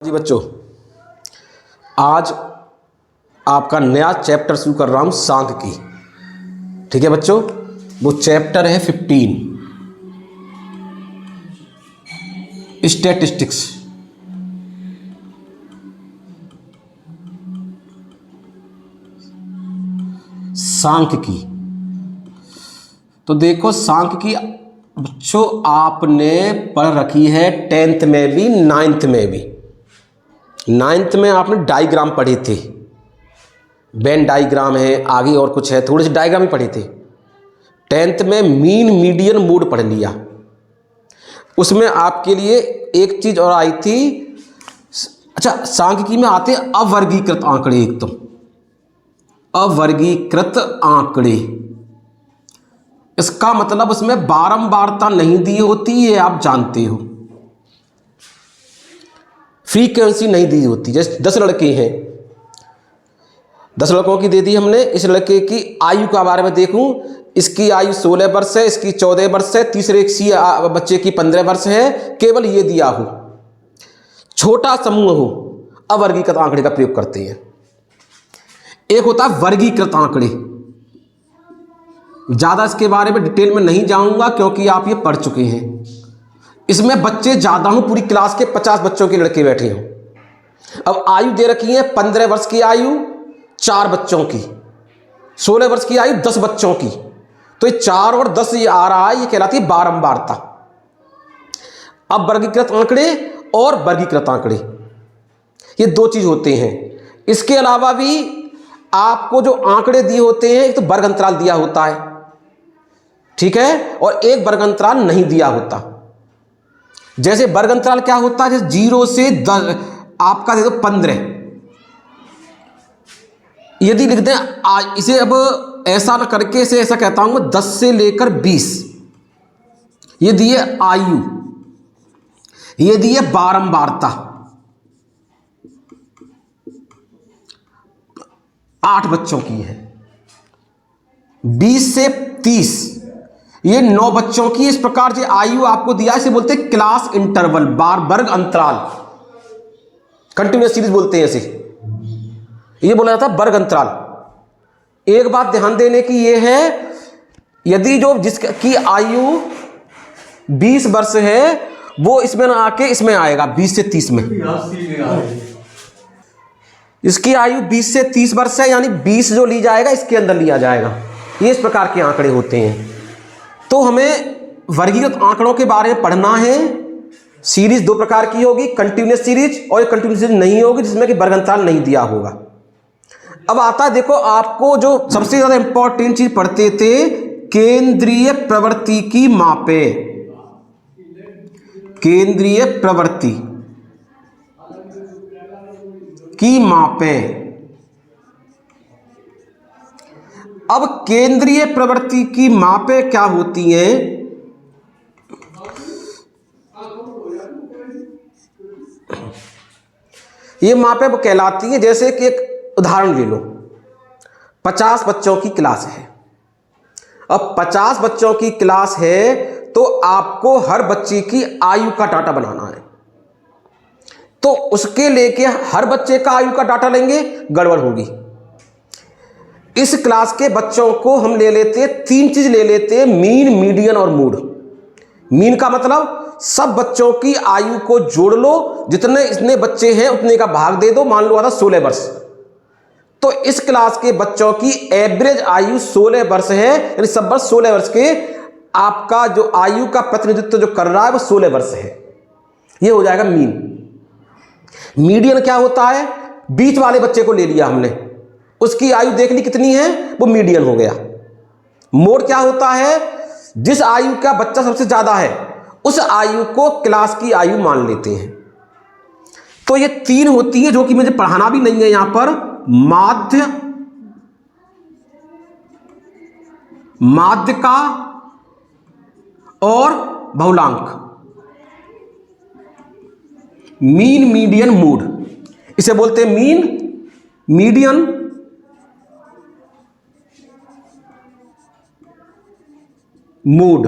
जी बच्चों, आज आपका नया चैप्टर शुरू कर रहा हूं सांख्यिकी। ठीक है बच्चों, वो चैप्टर है 15 स्टैटिस्टिक्स। सांख्यिकी। तो देखो, सांख्यिकी बच्चों आपने पढ़ रखी है 10th में भी 9th में भी। 9th में आपने डायग्राम पढ़े थे, वेन डायग्राम है, आगे और कुछ है, थोड़े से डायग्राम ही पढ़े थे। 10th में मीन मीडियन मोड पढ़ लिया। उसमें आपके लिए एक चीज और आई थी। अच्छा, सांख्यिकी में आते अवर्गीकृत आंकड़े। एकदम अवर्गीकृत आंकड़े, इसका मतलब उसमें बारंबारता नहीं दी होती, ये आप जानते हो। फ्रीक्वेंसी नहीं दी होती। जैसे 10 लड़के हैं, 10 लड़कों की दे दी हमने। इस लड़के की आयु के बारे में देखूं, इसकी आयु 16 वर्ष है, इसकी 14 वर्ष है, तीसरे किसी बच्चे की 15 वर्ष है। केवल ये दिया हो, छोटा समूह हो, अवर्गीकृत आंकड़े का प्रयोग करते हैं। एक होता है वर्गीकृत आंकड़े। ज्यादा इसके बारे में डिटेल में नहीं जाऊंगा क्योंकि आप ये पढ़ चुके हैं। इसमें बच्चे ज्यादा हूं, पूरी क्लास के 50 बच्चों के लड़के बैठे हों। अब आयु दे रखी है 15 वर्ष की आयु 4 बच्चों की, 16 वर्ष की आयु 10 बच्चों की। तो ये 4 और 10 ये आ रहा है, ये कहलाती है बारंबारता। अब वर्गीकृत आंकड़े और वर्गीकृत आंकड़े, ये दो चीज होते हैं। इसके अलावा भी आपको जो आंकड़े दिए होते हैं, एक तो वर्ग अंतराल दिया होता है, ठीक है, और एक वर्ग अंतराल नहीं दिया होता। जैसे वर्ग अंतराल क्या होता है, जैसे 0 से 10 आपका दे दो 15। यदि लिख दें इसे, अब ऐसा न करके इसे ऐसा कहता हूं मैं, 10 से लेकर 20। ये दिए आयु, ये दिए बारंबारता। 8 बच्चों की है। 20 से 30 ये 9 बच्चों की। इस प्रकार से आयु आपको दिया, इसे बोलते हैं क्लास इंटरवल, वर्ग अंतराल। कंटिन्यूअस सीरीज बोलते हैं इसे, ये बोला जाता है वर्ग अंतराल। एक बात ध्यान देने की ये है, यदि जो जिसकी आयु 20 वर्ष है वो इसमें ना आके इसमें आएगा 20 से 30 में। इसकी आयु 20 से 30 वर्ष है, यानी 20 जो ली जाएगा इसके अंदर लिया जाएगा। ये इस प्रकार के आंकड़े होते हैं। तो हमें वर्गीकृत आंकड़ों के बारे में पढ़ना है। सीरीज 2 प्रकार की होगी, कंटिन्यूअस सीरीज और एक कंटिन्यूअस सीरीज नहीं होगी जिसमें कि वर्ग अंतराल नहीं दिया होगा। अब आता है, देखो आपको जो सबसे ज्यादा इंपॉर्टेंट चीज पढ़ते थे, केंद्रीय प्रवृत्ति की मापे। केंद्रीय प्रवृत्ति की मापे। अब केंद्रीय प्रवृत्ति की मापे क्या होती हैं? ये मापे कहलाती हैं, जैसे कि एक उदाहरण ले लो, 50 बच्चों की क्लास है। अब 50 बच्चों की क्लास है तो आपको हर बच्चे की आयु का डाटा बनाना है। तो उसके लेके हर बच्चे का आयु का डाटा लेंगे, गड़बड़ होगी। इस क्लास के बच्चों को हम ले लेते हैं, 3 चीज ले लेते हैं, मीन, मीडियन और मोड। मीन का मतलब सब बच्चों की आयु को जोड़ लो, जितने इसने बच्चे हैं उतने का भाग दे दो। मान लो आता 16 वर्ष, तो इस क्लास के बच्चों की एवरेज आयु 16 वर्ष है, यानी सब वर्ष 16 वर्ष के। आपका जो आयु का प्रतिनिधित्व जो कर रहा है वो 16 वर्ष है। ये हो जाएगा मीन। मीडियन क्या होता है, बीच वाले बच्चे को ले लिया हमने, उसकी आयु देख ली कितनी है, वो मीडियन हो गया। मोड क्या होता है, जिस आयु का बच्चा सबसे ज्यादा है उस आयु को क्लास की आयु मान लेते हैं। तो ये 3 होती है, जो कि मुझे पढ़ाना भी नहीं है यहां पर। माध्य, माध्यिका और बहुलांक। मीन, मीडियन, मोड, इसे बोलते हैं मीन, मीडियन, मोड।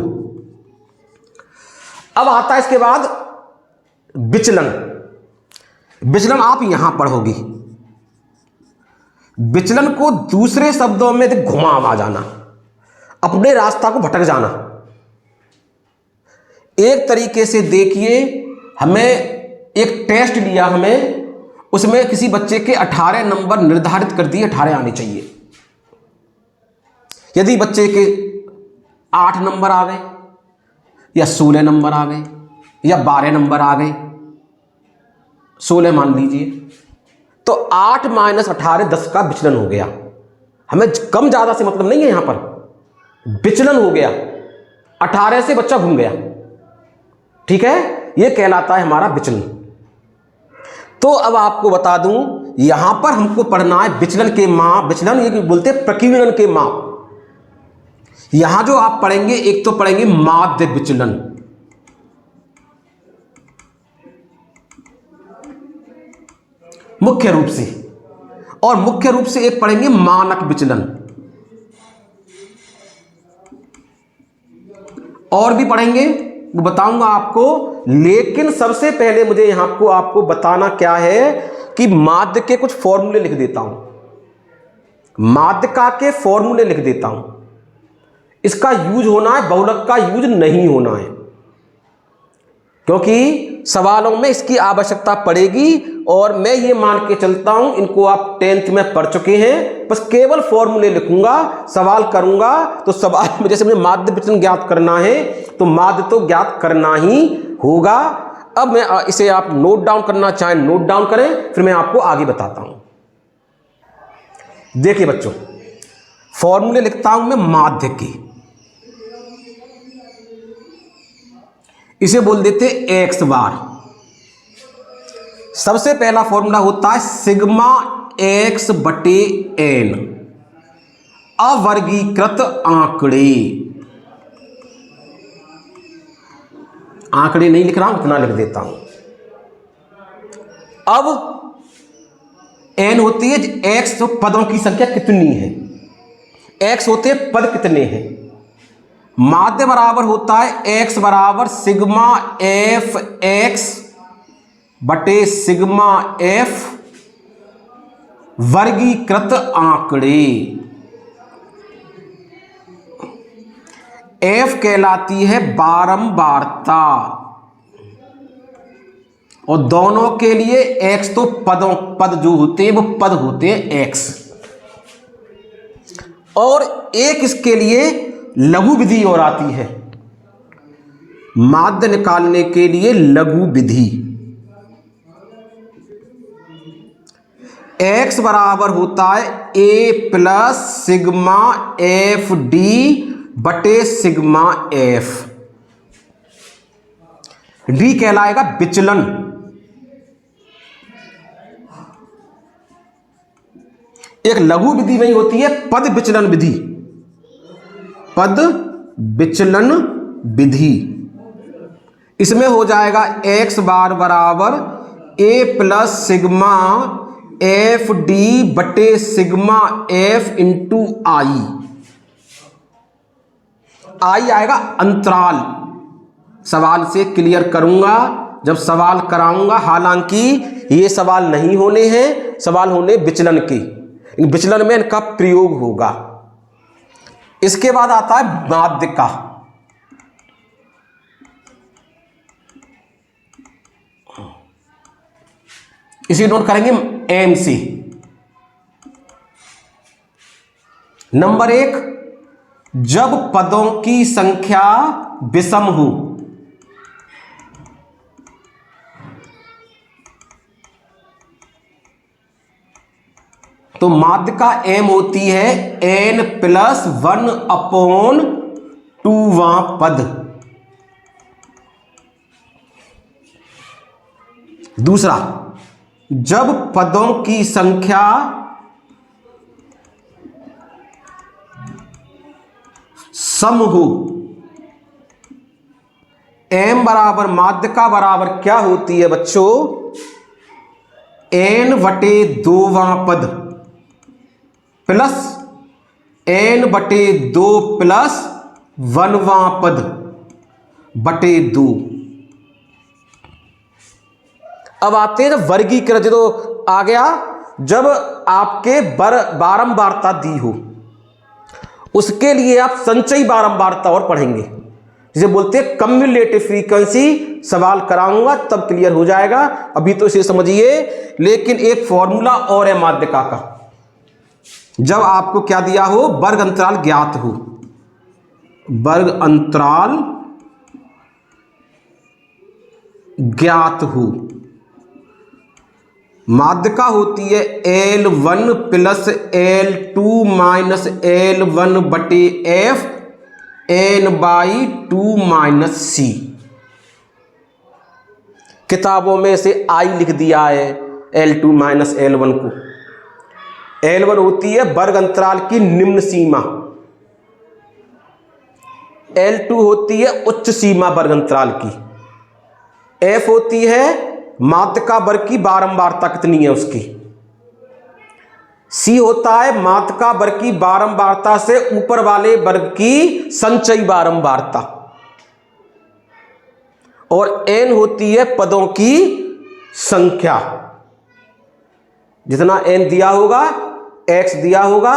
अब आता है इसके बाद विचलन। विचलन आप यहां पढ़ोगी। विचलन को दूसरे शब्दों में घुमा जाना, अपने रास्ता को भटक जाना। एक तरीके से देखिए, हमें एक टेस्ट लिया, हमें उसमें किसी बच्चे के 18 नंबर निर्धारित कर दिए, 18 आने चाहिए। यदि बच्चे के 8 नंबर आ गए या 16 नंबर आ गए या 12 नंबर आ गए, 16 मान लीजिए, तो 8 - 18 10 का विचलन हो गया। हमें कम ज्यादा से मतलब नहीं है, यहां पर विचलन हो गया, 18 से बच्चा घूम गया। ठीक है, यह कहलाता है हमारा विचलन। तो अब आपको बता दूं, यहां पर हमको पढ़ना है विचलन के माप। विचलन ये बोलते हैं प्रकीर्णन के माप। यहां जो आप पढ़ेंगे, एक तो पढ़ेंगे माध्य विचलन, मुख्य रूप से, और मुख्य रूप से एक पढ़ेंगे मानक विचलन, और भी पढ़ेंगे, वो बताऊंगा आपको। लेकिन सबसे पहले मुझे यहां को आपको बताना क्या है कि माध्य के कुछ फॉर्मूले लिख देता हूं। माध्यिका के फॉर्मूले लिख देता हूं। इसका यूज होना है, बहुलक का यूज नहीं होना है, क्योंकि सवालों में इसकी आवश्यकता पड़ेगी। और मैं ये मान के चलता हूं, इनको आप 10th में पढ़ चुके हैं, बस केवल फॉर्मूले लिखूंगा, सवाल करूंगा तो सवाल में जैसे मुझे माध्य विचलन ज्ञात करना है तो माध्य तो ज्ञात करना ही होगा। अब मैं इसे आप नोट डाउन करना चाहें नोट डाउन करें, फिर मैं आपको आगे बताता हूं। देखिए बच्चों, फॉर्मूले लिखता हूं मैं माध्य के, इसे बोल देते एक्स बार। सबसे पहला फॉर्मूला होता है सिग्मा एक्स बटे एन, अवर्गीकृत आंकड़े। आंकड़े नहीं लिख रहा हूं, इतना लिख देता हूं। अब एन होती है एक्स, तो पदों की संख्या कितनी है, एक्स होते हैं पद कितने हैं। माध्य बराबर होता है एक्स बराबर सिग्मा एफ एक्स बटे सिग्मा एफ वर्गीकृत आंकड़े। एफ कहलाती है बारंबारता, और दोनों के लिए एक्स तो पद जो होते हैं वो पद होते हैं एक्स, और एक इसके लिए लघु विधि और आती है माध्य निकालने के लिए, लघु विधि। एक्स बराबर होता है ए प्लस सिग्मा एफ डी बटे सिग्मा एफ। डी कहलाएगा विचलन। एक लघु विधि में होती है पद विचलन विधि, पद विचलन विधि। इसमें हो जाएगा एक्स बार बराबर ए प्लस सिग्मा एफ डी बटे सिग्मा एफ इंटू आई। आई आएगा अंतराल, सवाल से क्लियर करूंगा जब सवाल कराऊंगा। हालांकि ये सवाल नहीं होने हैं, सवाल होने विचलन के, विचलन में इनका प्रयोग होगा। इसके बाद आता है माध्यिका। इसे नोट करेंगे एम सी। नंबर 1, जब पदों की संख्या विषम हो, तो माध्यिका एम होती है n + 1/2वां पद। दूसरा, जब पदों की संख्या सम हो, m बराबर माध्यिका बराबर क्या होती है बच्चों, n/2वां पद प्लस n/2 प्लस 1वां पद बटे 2। अब आते हैं जब वर्गीकरण, जो आ गया जब आपके बारंबारता दी हो, उसके लिए आप संचयी बारंबारता और पढ़ेंगे, जिसे बोलते हैं कम्युलेटिव फ्रीक्वेंसी। सवाल कराऊंगा तब क्लियर हो जाएगा, अभी तो इसे समझिए। लेकिन एक फॉर्मूला और है माध्यिका का, जब आपको क्या दिया हो, वर्ग अंतराल ज्ञात हो, वर्ग अंतराल ज्ञात हो, माध्यिका होती है L1 plus L2 minus L1 बटे F n/2 माइनस C। किताबों में से I लिख दिया है L2 माइनस L1 को। L1 होती है वर्ग अंतराल की निम्न सीमा, L2 होती है उच्च सीमा वर्ग अंतराल की, F होती है माध्यिका वर्ग की बारंबारता कितनी है उसकी, C होता है माध्यिका वर्ग की बारंबारता से ऊपर वाले वर्ग की संचयी बारंबारता, और N होती है पदों की संख्या। जितना N दिया होगा, X दिया होगा,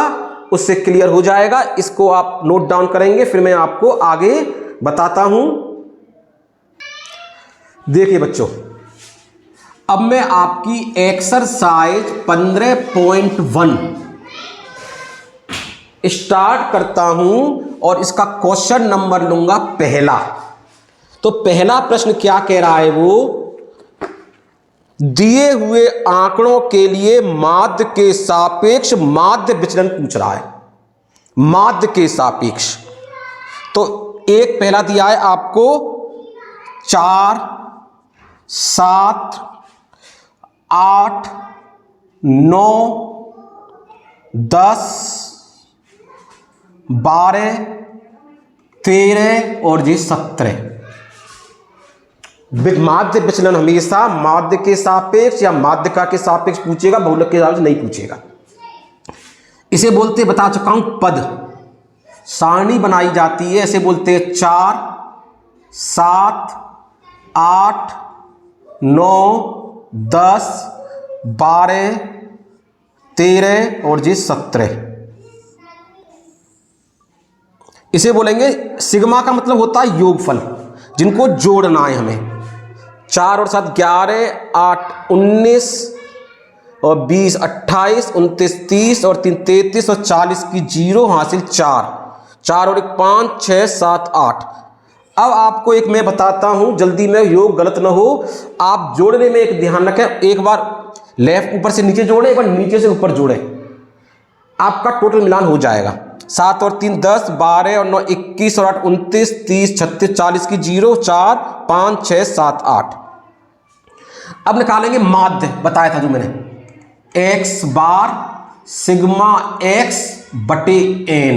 उससे क्लियर हो जाएगा। इसको आप नोट डाउन करेंगे, फिर मैं आपको आगे बताता हूं। देखिए बच्चों, अब मैं आपकी एक्सरसाइज 15.1 स्टार्ट करता हूं और इसका क्वेश्चन नंबर लूंगा पहला। तो पहला प्रश्न क्या कह रहा है, वो दिए हुए आंकड़ों के लिए माध्य के सापेक्ष माध्य विचलन पूछ रहा है, माध्य के सापेक्ष। तो एक पहला दिया है आपको 4, 7, 8, 9, 10, 12, 13 और 17। माध्य विचलन हमेशा माध्य के सापेक्ष या माध्यिका के सापेक्ष पूछेगा, बहुलक के सापेक्ष नहीं पूछेगा। इसे बोलते, बता चुका हूं, पद सारणी बनाई जाती है, इसे बोलते हैं 4, 7, 8, 9, 10, 12, 13 और 17। इसे बोलेंगे सिग्मा का मतलब होता है योगफल, जिनको जोड़ना है हमें। 4 और 7 11, 8 19 और 20 28, 29 30 और 3 33 और 40 की 0 हासिल 4, 4 और 1 5 6 7 8। अब आपको एक मैं बताता हूं, जल्दी में योग गलत ना हो। आप जोड़ने में एक ध्यान रखें, एक बार लेफ्ट ऊपर से नीचे जोड़े, एक बार नीचे से ऊपर जोड़े, आपका टोटल मिलान हो जाएगा। 7 और 3 10, 12 और 9 21 और 8 29 30 36 40 की 0 4 5 6 7 8। अब निकालेंगे माध्य, बताया था जो मैंने, x बार सिग्मा x बटे n।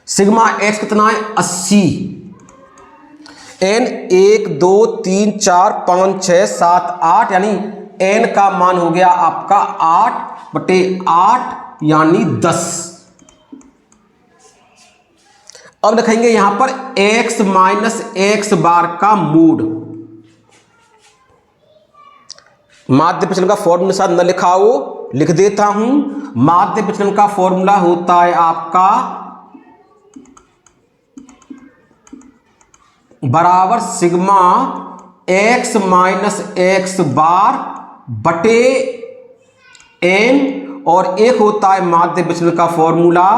सिग्मा x कितना है 80, n 1 2 3 4 5 6 7 8, यानी n का मान हो गया आपका 8 बटे 8 यानी 10। अब लिखेंगे यहां पर x माइनस x बार का मूड। माध्य विचलन का फॉर्मूला साथ न लिखा हो, लिख देता हूं। माध्य विचलन का फॉर्मूला होता है आपका बराबर सिग्मा x माइनस x बार बटे n, और एक होता है माध्य विचलन का फॉर्मूला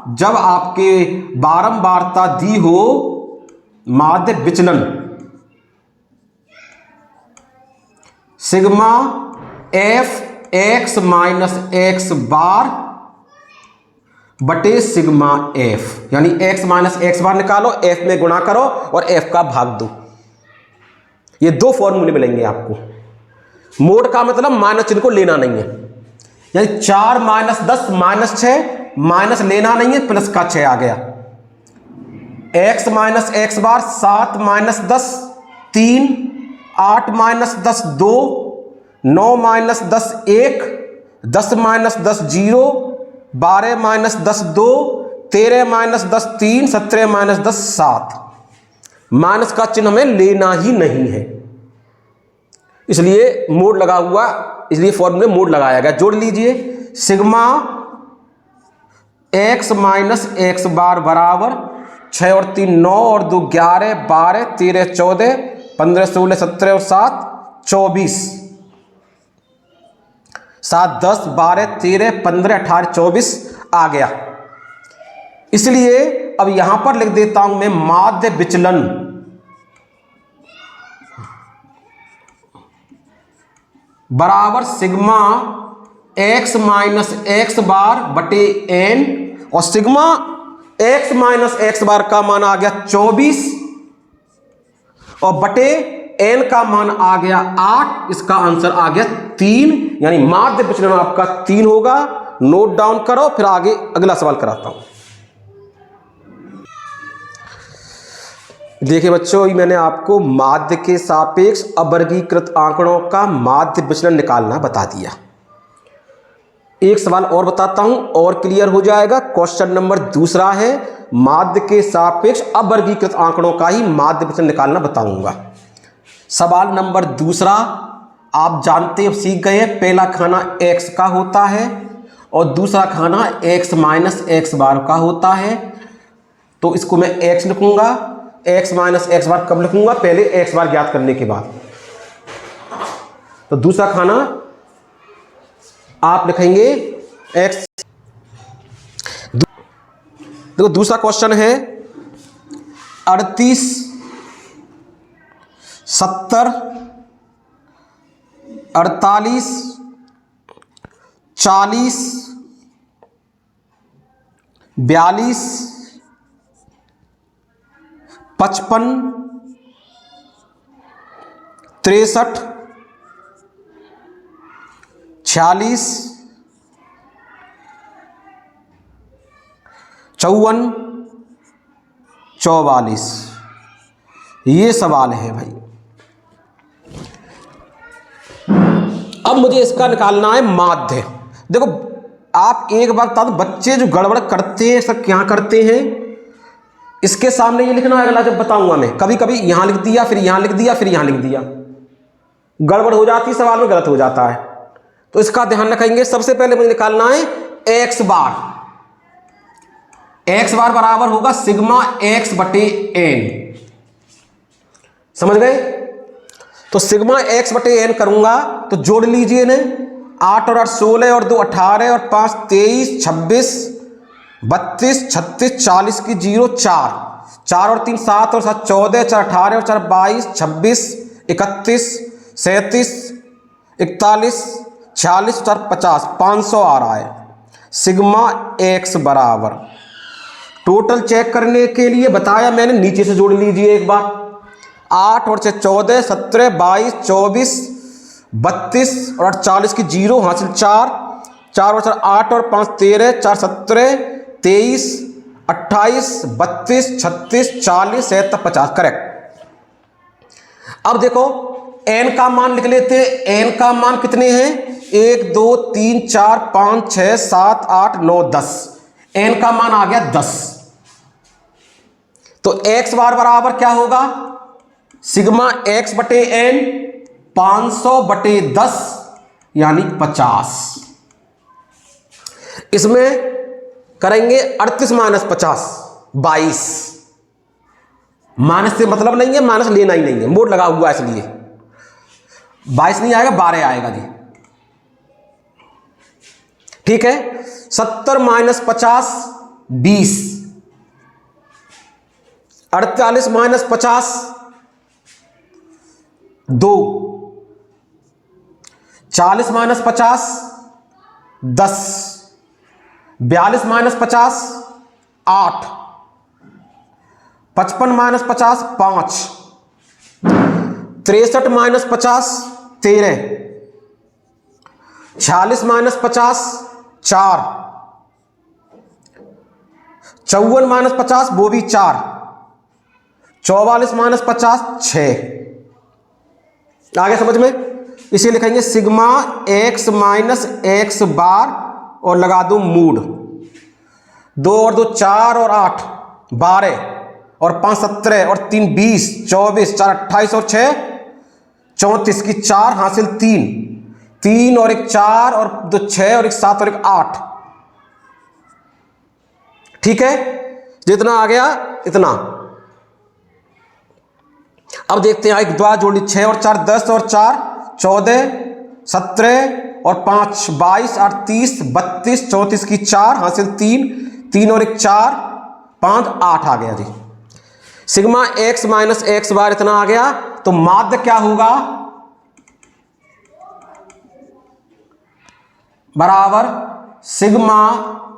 जब आपके बारंबारता दी हो, माध्य विचलन sigma f x minus x बार बटे सिग्मा f, यानी x माइनस x बार निकालो, f में गुणा करो और f का भाग दो। ये दो फॉर्मूले मिलेंगे आपको। मोड का मतलब माइनस चिन्ह को लेना नहीं है, यानी 4 माइनस 10 माइनस 6, माइनस लेना नहीं है, प्लस का 6 आ गया। x माइनस x बार 7 minus 10 3, 8 minus 10 2, 9 minus 10 1, 10 minus 10 0, 12 minus 10 2, 13 minus 10 3, 17 minus 10 7। Minus का चिन्ह हमें लेना ही नहीं है। इसलिए मोड लगा हुआ, इसलिए फॉर्मूले में मोड लगाया गया। जोड़ लीजिए, sigma x minus x bar बराबर 6 और 3 9 और 2 11 12 13 14 15 16 17 और 7 24 7 10 12 13 15 18 24 आ गया। इसलिए अब यहां पर लिख देता हूं मैं माध्य विचलन बराबर sigma x minus x bar बटे n, और सिग्मा x माइनस एक्स बार का मान आ गया 24 और बटे n का मान आ गया 8। इसका आंसर आ गया 3, यानी माध्य विचलन आपका 3 होगा। नोट डाउन करो, फिर आगे अगला सवाल कराता हूं। देखिए बच्चों, मैंने आपको माध्य के सापेक्ष अवर्गीकृत आंकड़ों का माध्य विचलन निकालना बता दिया। एक सवाल और बताता हूं और क्लियर हो जाएगा। क्वेश्चन नंबर दूसरा है, माध्य के सापेक्ष अवर्गीकृत आंकड़ों का ही माध्य विचलन निकालना बताऊंगा। सवाल नंबर दूसरा आप जानते हैं, सीख गए हैं, पहला खाना x का होता है और दूसरा खाना x माइनस एक्स बार का होता है। तो इसको मैं x लिखूंगा, x माइनस एक्स बार कब लिखूंगा? पहले x बार ज्ञात करने के बाद। तो दूसरा खाना आप लिखेंगे x। देखो दूसरा क्वेश्चन है 38 70 48 40 42 55 63 46 54 44। ये सवाल है भाई। अब मुझे इसका निकालना है माध्य। देखो आप एक बात बता दो, बच्चे जो गड़बड़ करते हैं सब क्या करते हैं, इसके सामने ये लिखना है, अगला जब बताऊंगा मैं, कभी कभी यहां लिख दिया, फिर यहां लिख दिया, फिर यहां लिख दिया, गड़बड़ हो जाती है, सवाल में गलत हो जाता है। तो इसका ध्यान रखेंगे। सबसे पहले मुझे निकालना है एक्स बार। एक्स बार बराबर होगा सिग्मा एक्स बटे एन। समझ गए? तो सिग्मा एक्स बटे एन करूंगा तो जोड़ लीजिए ने, 8 और 8 16 और 2 18 और 5 23 26 32 36 40 की 0 4 4 और 3 7 और 7 14 4 18 और 4 22 26 31 37 41 46 4 50 500 आ रहा है। सिग्मा एक्स बराबर, टोटल चेक करने के लिए बताया मैंने, नीचे से जोड़ लीजिए एक बार। 8 और 6 14 17 22 24 32 और 40 की 0 हासिल 4 4 और 4 8 और 5 13 4 17 23 28 32 36 40 67 50 करेक्ट। अब देखो n का मान लिख लेते हैं। n का मान कितने हैं? 1 2 3 4 5 6 7 8 9 10। n का मान आ गया 10। तो x बार बराबर क्या होगा? सिग्मा x बटे n 500 बटे 10 यानी 50। इसमें करेंगे 38 माइनस 50 22। माइनस से मतलब नहीं है, माइनस लेना ही नहीं है, मोड लगा हुआ इसलिए 22 नहीं आएगा, 12 आएगा जी। ठीक है। 70 minus 50 20। 48 minus 50 2। 40 minus 50 10। 42 minus 50 8। 55 minus 50 5। 63 minus 50 13। 46 minus 50 4। 54 minus 50 वो भी 4। 44 माइनस 50 6। आगे समझ में? इसे लिखेंगे सिग्मा एक्स माइनस एक्स बार और लगा दो मूड। 2 और 2 4 और 8 12 और 5 17 और 3 20 24 4 28 और 6 34 की 4 हासिल 3, 3 और 1 4 और 2 6 और 1 7 और 1 8। ठीक है, जितना आ गया इतना। अब देखते हैं, एक द्वारा जोड़ी 6 और 4 10 और 4 14, 17 और 5 22 8 30 32, 34 की 4 हासिल 3, 3 और 1 4 5 8 आ गया जी। Sigma x minus x bar इतना आ गया। तो माध्य क्या होगा, बराबर sigma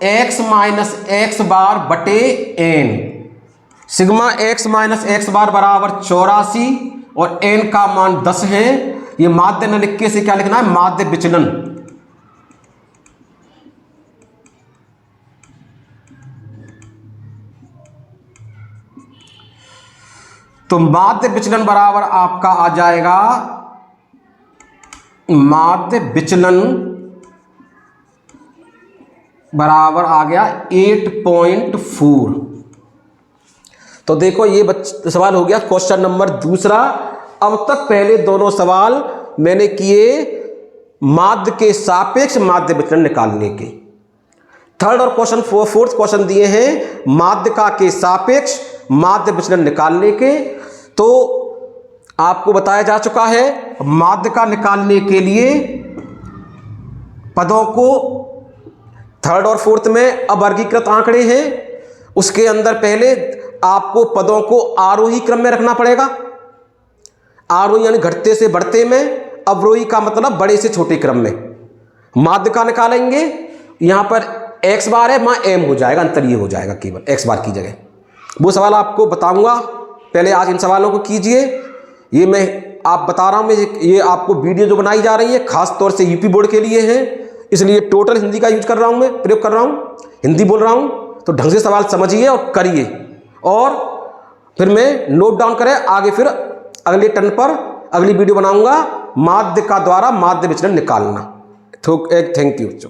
x minus x bar बटे n। Sigma x minus x bar बराबर 84 और n का मान 10 है। ये माध्य न लिख के से क्या लिखना है, माध्य विचलन। तो माध्य विचलन बराबर आपका आ जाएगा, माध्य विचलन बराबर आ गया 8.4। तो देखो ये सवाल हो गया क्वेश्चन नंबर दूसरा। अब तक पहले दोनों सवाल मैंने किए माध्य के सापेक्ष माध्य विचलन निकालने के। थर्ड और क्वेश्चन फोर्थ क्वेश्चन दिए हैं माध्यिका के सापेक्ष माध्य विचलन निकालने के। तो आपको बताया जा चुका है माध्यिका निकालने के लिए पदों को थर्ड और फोर्थ में अवर्गीकृत आंकड़े हैं, उसके अंदर पहले आपको पदों को आरोही क्रम में रखना पड़ेगा। आरोही यानी घटते से बढ़ते में, अवरोही का मतलब बड़े से छोटे क्रम में। माध्यिका निकालेंगे, यहां पर एक्स बार है, वहां एम हो जाएगा, अंतर ये हो जाएगा केवल एक्स बार की जगह। वो सवाल आपको बताऊंगा, पहले आज इन सवालों को कीजिए। ये मैं आप बता रहा हूं, ये आपको वीडियो जो बनाई जा रही है खास तौर से यूपी बोर्ड के लिए है, इसलिए टोटल हिंदी का यूज कर रहा हूं, मैं प्रयोग कर रहा हूं, हिंदी बोल रहा हूं। तो ढंग से सवाल समझिए और करिए, और फिर मैं नोट डाउन करें आगे। फिर अगले टर्न पर अगली वीडियो बनाऊंगा माध्यिका द्वारा माध्य विचलन निकालना। थैंक यू बच्चों।